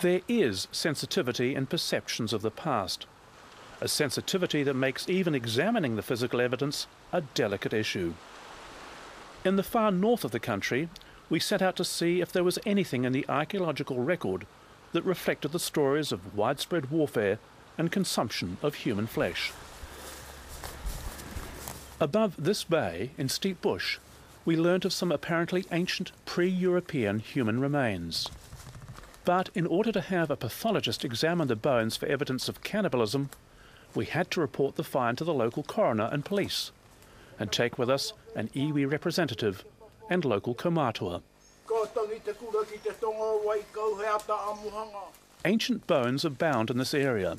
There is sensitivity in perceptions of the past, a sensitivity that makes even examining the physical evidence a delicate issue. In the far north of the country, we set out to see if there was anything in the archaeological record that reflected the stories of widespread warfare and consumption of human flesh. Above this bay, in Steep Bush, we learnt of some apparently ancient pre-European human remains. But in order to have a pathologist examine the bones for evidence of cannibalism, we had to report the find to the local coroner and police, and take with us an iwi representative and local kaumātua. Ancient bones abound in this area,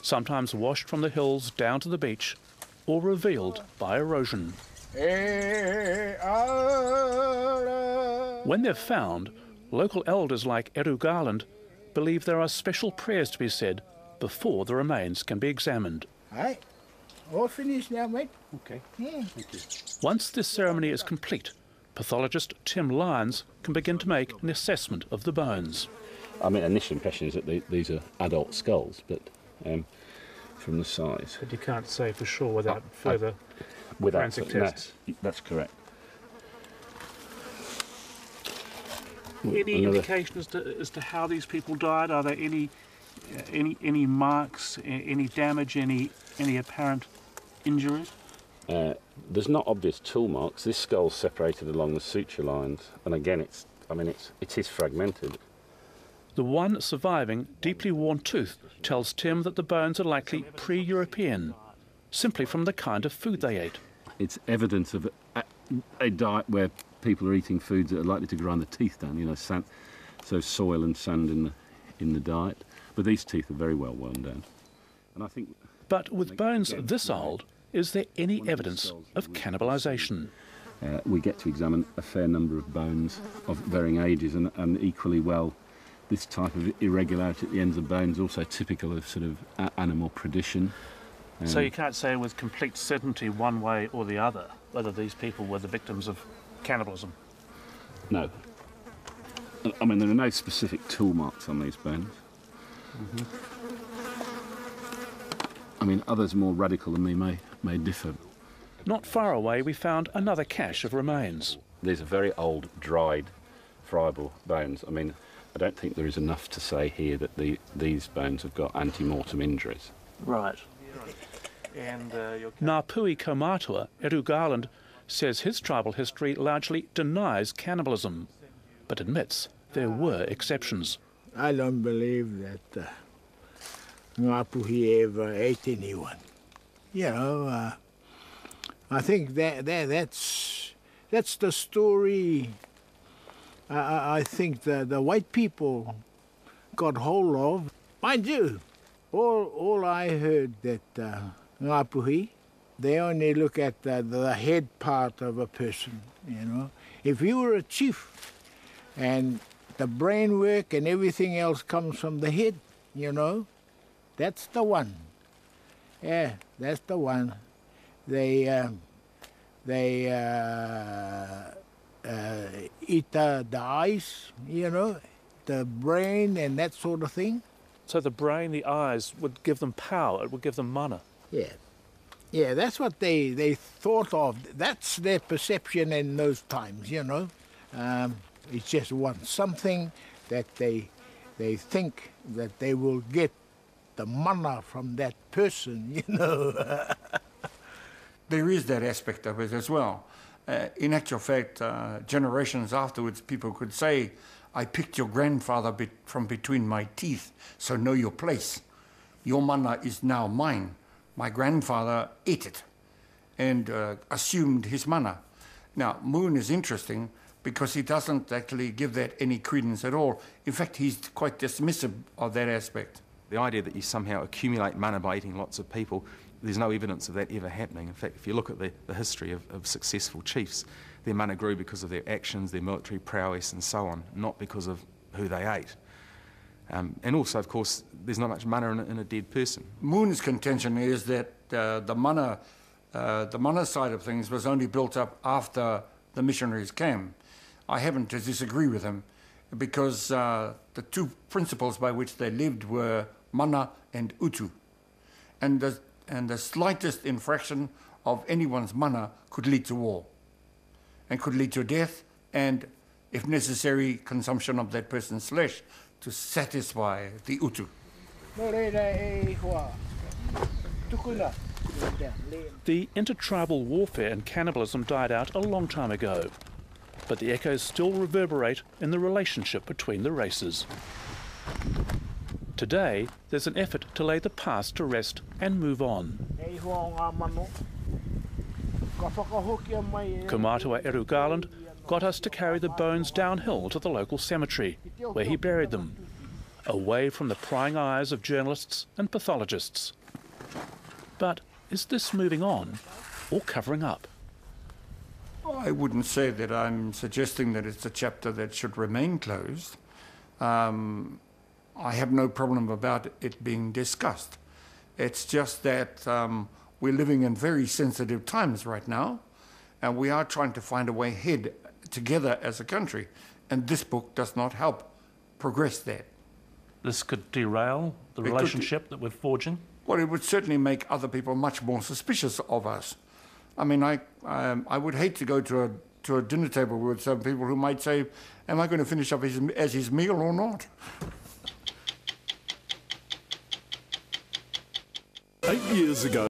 sometimes washed from the hills down to the beach or revealed by erosion. When they're found, local elders like Eru Garland believe there are special prayers to be said before the remains can be examined. Hey, all finished now, mate. Okay. Yeah. Thank you. Once this ceremony is complete, pathologist Tim Lyons can begin to make an assessment of the bones. I mean, initial impression is that these are adult skulls, but from the size. But you can't say for sure without further forensic tests. That's correct. Any indication as to how these people died? Are there any marks, any damage, any apparent injuries? There's not obvious tool marks. This skull's separated along the suture lines, and again, it is fragmented. The one surviving, deeply worn tooth tells Tim that the bones are likely pre-European, simply from the kind of food they ate. It's evidence of a diet where people are eating foods that are likely to grind the teeth down, you know, sand, so soil and sand in the diet. But these teeth are very well worn down. And I think. But with bones this old, is there any evidence of cannibalisation? We get to examine a fair number of bones of varying ages, and equally well, this type of irregularity at the ends of bones also typical of sort of animal predation. So you can't say with complete certainty one way or the other whether these people were the victims of cannibalism? No. I mean, there are no specific tool marks on these bones. Mm-hmm. I mean, others more radical than me may differ. Not far away, we found another cache of remains. These are very old, dried, friable bones. I mean, I don't think there is enough to say here that these bones have got ante-mortem injuries. Right. And Ngāpuhi kaumātua, Eru Garland, says his tribal history largely denies cannibalism, but admits there were exceptions. I don't believe that Ngāpuhi ever ate anyone. You know, I think that's the story. I think the white people got hold of. Mind you, all I heard that Ngāpuhi, they only look at the head part of a person, you know. If you were a chief and the brain work and everything else comes from the head, you know, that's the one. Yeah, that's the one. They eat the eyes, you know, the brain and that sort of thing. So the brain, the eyes, would give them power, it would give them mana. Yeah. Yeah, that's what they thought of. That's their perception in those times, you know. It's just something that they think that they will get the mana from that person, you know. There is that aspect of it as well. In actual fact, generations afterwards, people could say, I picked your grandfather from between my teeth, so know your place. Your mana is now mine. My grandfather ate it and assumed his mana. Now, Moon is interesting because he doesn't actually give that any credence at all. In fact, he's quite dismissive of that aspect. The idea that you somehow accumulate mana by eating lots of people, there's no evidence of that ever happening. In fact, if you look at the history of successful chiefs, their mana grew because of their actions, their military prowess and so on, not because of who they ate. And also, of course, there's not much mana in a dead person. Moon's contention is that the mana side of things was only built up after the missionaries came. I happen to disagree with him. because the two principles by which they lived were mana and utu. And the slightest infraction of anyone's mana could lead to war and could lead to death and, if necessary, consumption of that person's flesh to satisfy the utu. The intertribal warfare and cannibalism died out a long time ago, but the echoes still reverberate in the relationship between the races. Today, there's an effort to lay the past to rest and move on. Kaumatua Eru Garland got us to carry the bones downhill to the local cemetery, where he buried them, away from the prying eyes of journalists and pathologists. But is this moving on or covering up? I wouldn't say that I'm suggesting that it's a chapter that should remain closed. I have no problem about it being discussed. It's just that we're living in very sensitive times right now, and we are trying to find a way ahead together as a country, and this book does not help progress that. This could derail the relationship that we're forging? Well, it would certainly make other people much more suspicious of us. I mean, I would hate to go to a dinner table with some people who might say, am I going to finish up his meal or not? 8 years ago.